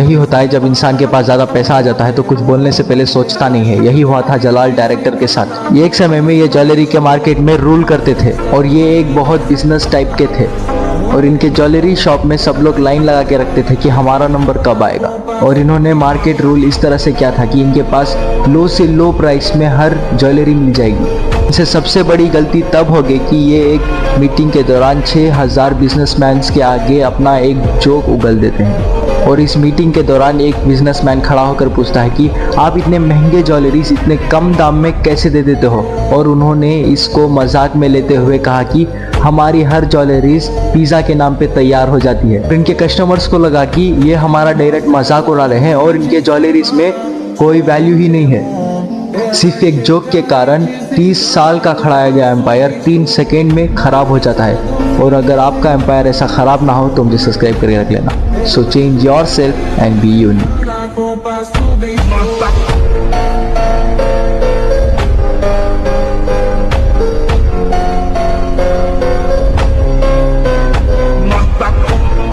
यही होता है जब इंसान के पास ज़्यादा पैसा आ जाता है तो कुछ बोलने से पहले सोचता नहीं है। यही हुआ था जलाल डायरेक्टर के साथ। ये एक समय में ये ज्वेलरी के मार्केट में रूल करते थे और ये एक बहुत बिजनेस टाइप के थे और इनके ज्वेलरी शॉप में सब लोग लाइन लगा के रखते थे कि हमारा नंबर कब आएगा। और इन्होंने मार्केट रूल इस तरह से किया था कि इनके पास लो से लो प्राइस में हर ज्वेलरी मिल जाएगी। इनसे सबसे बड़ी गलती तब होगी कि ये एक मीटिंग के दौरान 6000 बिजनेसमैन के आगे अपना एक जोक उगल देते हैं। और इस मीटिंग के दौरान एक बिजनेसमैन खड़ा होकर पूछता है कि आप इतने महंगे ज्वेलरीज इतने कम दाम में कैसे दे देते हो। और उन्होंने इसको मजाक में लेते हुए कहा कि हमारी हर ज्वेलरीज पिज़्ज़ा के नाम पे तैयार हो जाती है। इनके कस्टमर्स को लगा कि ये हमारा डायरेक्ट मजाक उड़ा रहे हैं और इनके ज्वेलरीज में कोई वैल्यू ही नहीं है। सिर्फ एक जोक के कारण 30 साल का खड़ाया गया एम्पायर 3 सेकेंड में खराब हो जाता है। और अगर आपका एम्पायर ऐसा खराब ना हो तो मुझे सब्सक्राइब करके रख लेना। So change yourself and be unique.